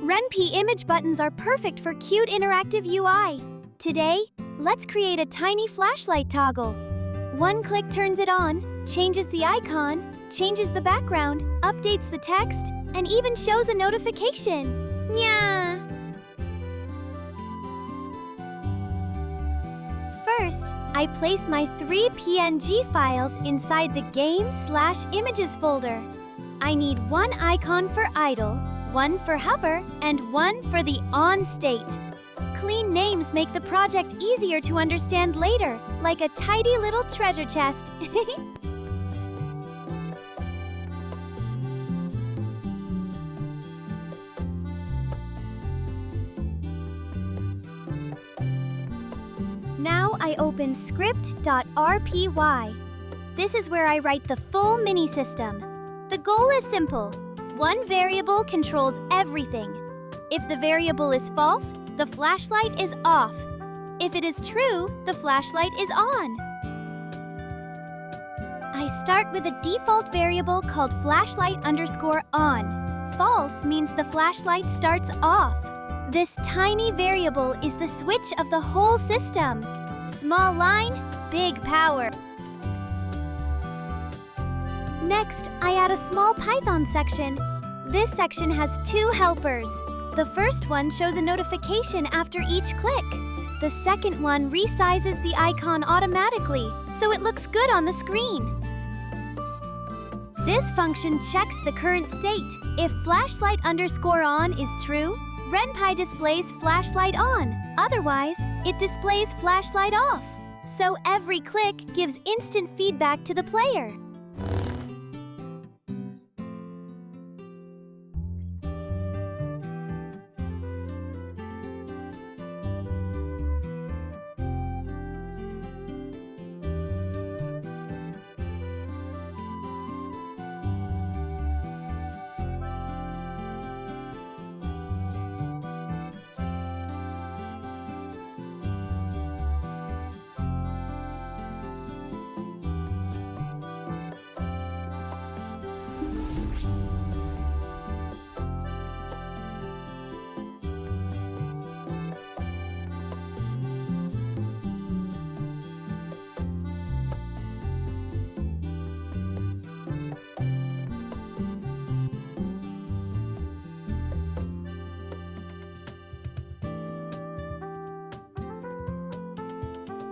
Ren'Py image buttons are perfect for cute interactive UI. Today, let's create a tiny flashlight toggle. One click turns it on, changes the icon, changes the background, updates the text, and even shows a notification. Nya! First, I place my 3 PNG files inside the Game/Images folder. I need one icon for idle, one for hover, and one for the on state. Clean names make the project easier to understand later, like a tidy little treasure chest. Now I open script.rpy. This is where I write the full mini-system. The goal is simple. One variable controls everything. If the variable is false, the flashlight is off. If it is true, the flashlight is on. I start with a default variable called flashlight_on. False means the flashlight starts off. This tiny variable is the switch of the whole system. Small line, big power. Next, I add a small Python section. This section has 2 helpers. The first one shows a notification after each click. The second one resizes the icon automatically, so it looks good on the screen. This function checks the current state. If flashlight_on is true, Ren'Py displays flashlight on. Otherwise, it displays flashlight off. So every click gives instant feedback to the player.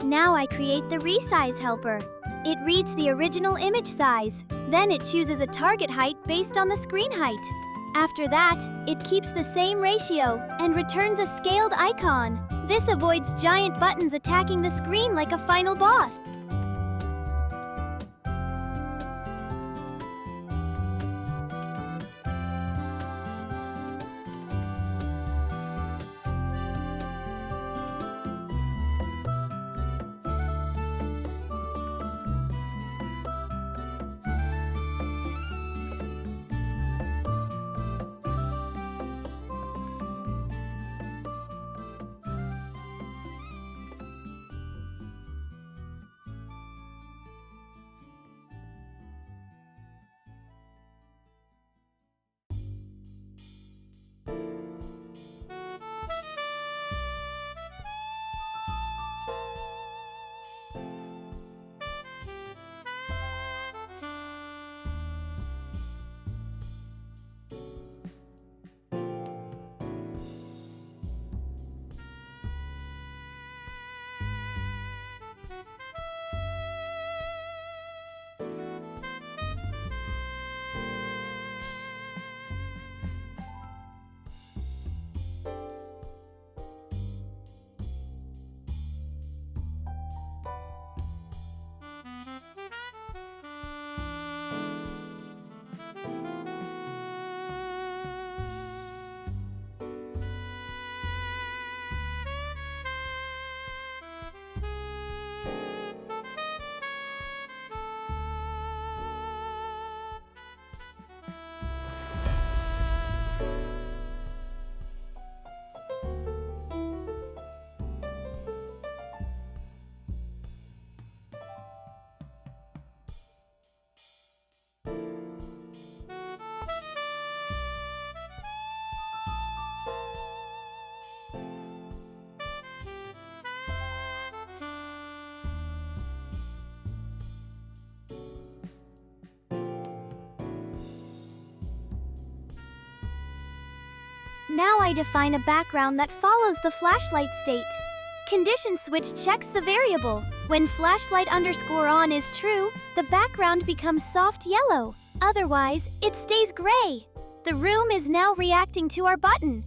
Now I create the resize helper. It reads the original image size. Then it chooses a target height based on the screen height. After that, it keeps the same ratio and returns a scaled icon. This avoids giant buttons attacking the screen like a final boss. Now I define a background that follows the flashlight state. ConditionSwitch checks the variable. When flashlight_on is true, the background becomes soft yellow. Otherwise, it stays gray. The room is now reacting to our button.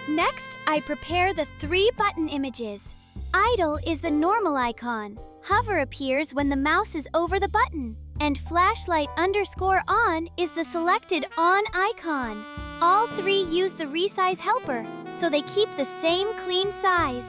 Next, I prepare the 3 button images. Idle is the normal icon. Hover appears when the mouse is over the button. And flashlight_on is the selected on icon. All 3 use the resize helper, so they keep the same clean size.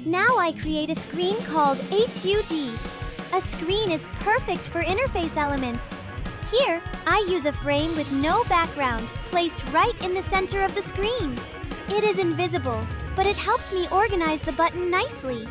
Now I create a screen called HUD. A screen is perfect for interface elements. Here, I use a frame with no background, placed right in the center of the screen. It is invisible, but it helps me organize the button nicely.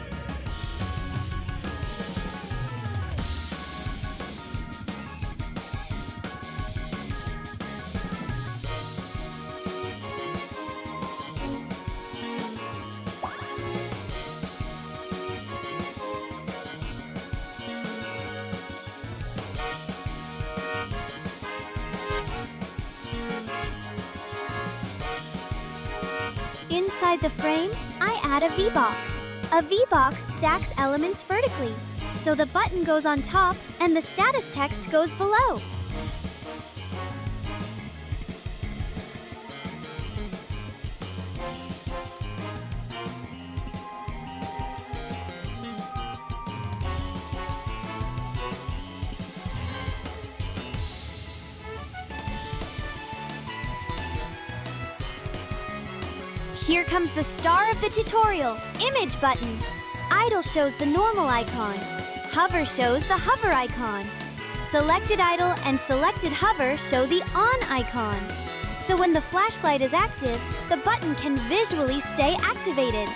Inside the frame, I add a vbox. A vbox stacks elements vertically, so the button goes on top and the status text goes below. Here comes the star of the tutorial, ImageButton. Idle shows the normal icon. Hover shows the hover icon. Selected idle and selected hover show the on icon. So when the flashlight is active, the button can visually stay activated.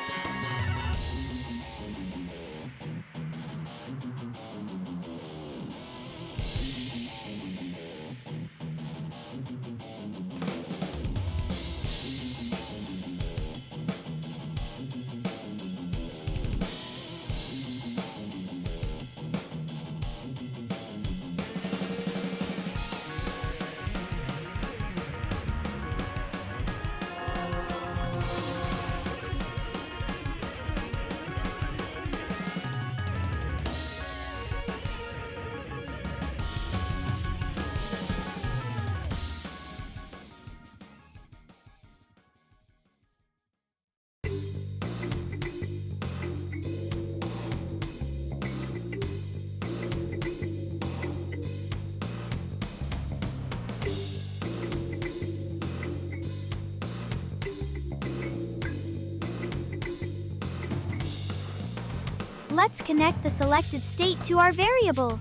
Let's connect the selected state to our variable.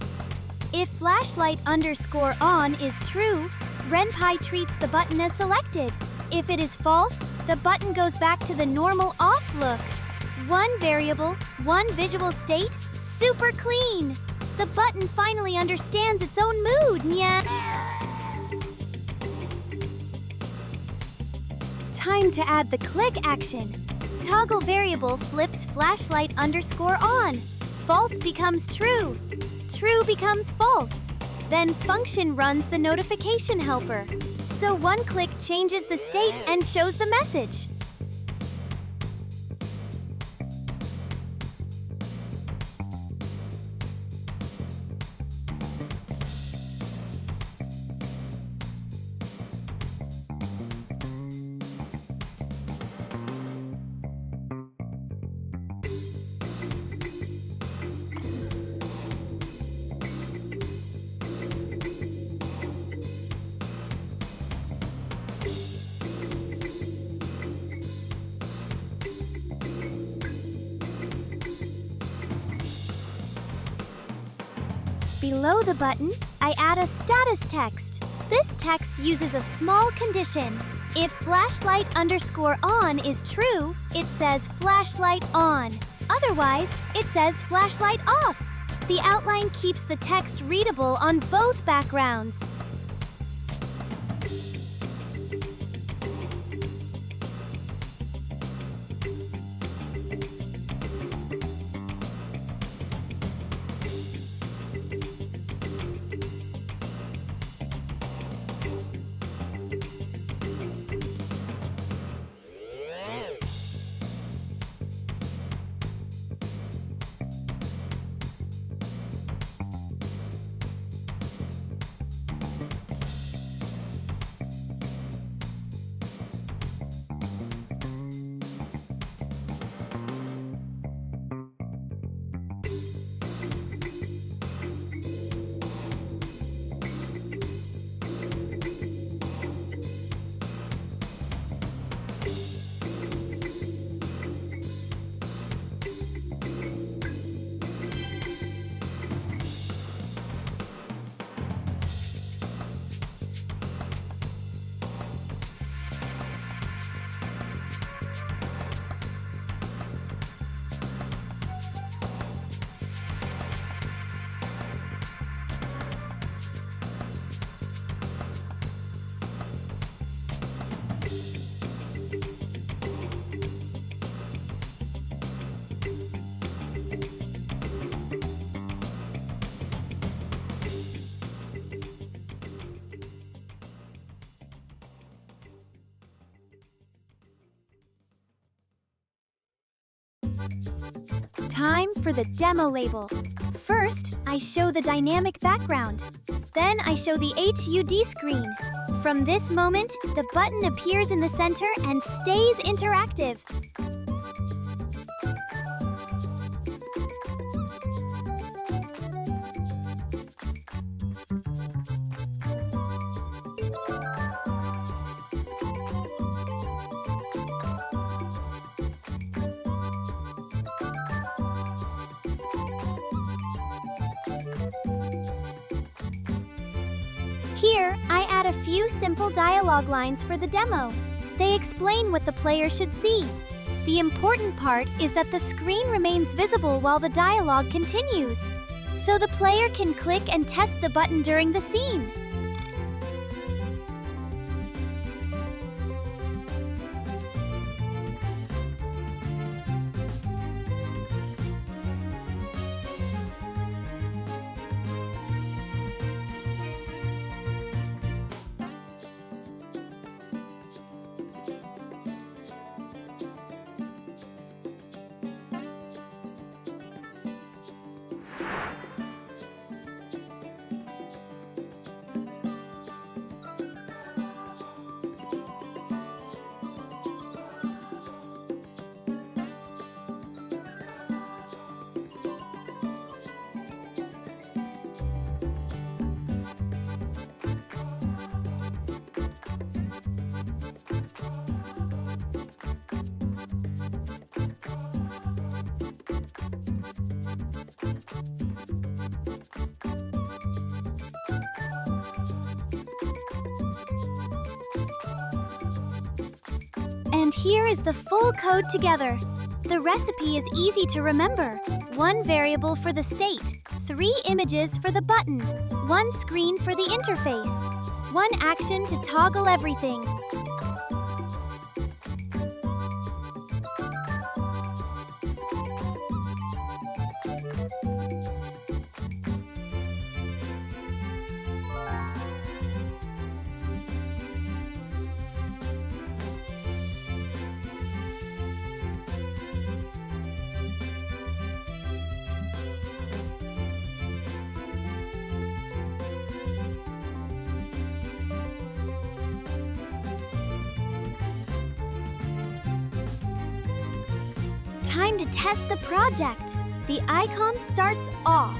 If flashlight underscore on is true, Ren'Py treats the button as selected. If it is false, the button goes back to the normal off look. One variable, one visual state, super clean. The button finally understands its own mood, nya. Time to add the click action. ToggleVariable flips flashlight underscore on. False becomes true. True becomes false. Then function runs the notification helper. So one click changes the state and shows the message. Below the button, I add a status text. This text uses a small condition. If flashlight underscore on is true, it says flashlight on. Otherwise, it says flashlight off. The outline keeps the text readable on both backgrounds. Time for the demo label. First, I show the dynamic background. Then I show the HUD screen. From this moment, the button appears in the center and stays interactive. Here, I add a few simple dialogue lines for the demo. They explain what the player should see. The important part is that the screen remains visible while the dialogue continues, so the player can click and test the button during the scene. And here is the full code together. The recipe is easy to remember. 1 variable for the state, 3 images for the button, 1 screen for the interface, 1 action to toggle everything. Time to test the project. The icon starts off.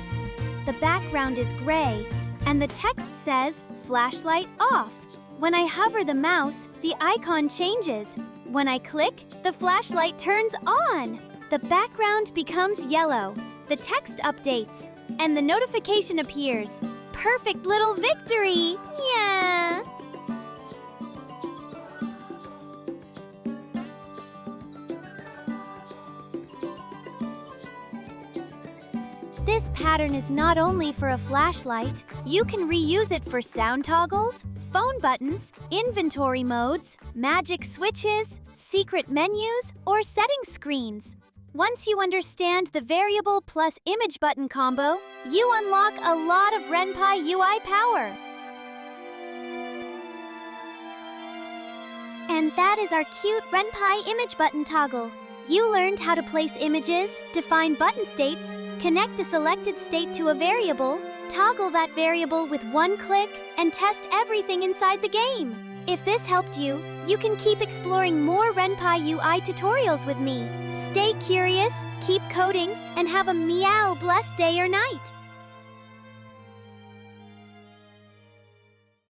The background is gray, and the text says, "Flashlight off." When I hover the mouse, the icon changes. When I click, the flashlight turns on. The background becomes yellow. The text updates, and the notification appears. Perfect little victory! Yeah! This pattern is not only for a flashlight, you can reuse it for sound toggles, phone buttons, inventory modes, magic switches, secret menus, or setting screens. Once you understand the variable plus image button combo, you unlock a lot of Ren'Py UI power. And that is our cute Ren'Py image button toggle. You learned how to place images, define button states, connect a selected state to a variable, toggle that variable with 1 click, and test everything inside the game. If this helped you, you can keep exploring more Ren'Py UI tutorials with me. Stay curious, keep coding, and have a meow blessed day or night.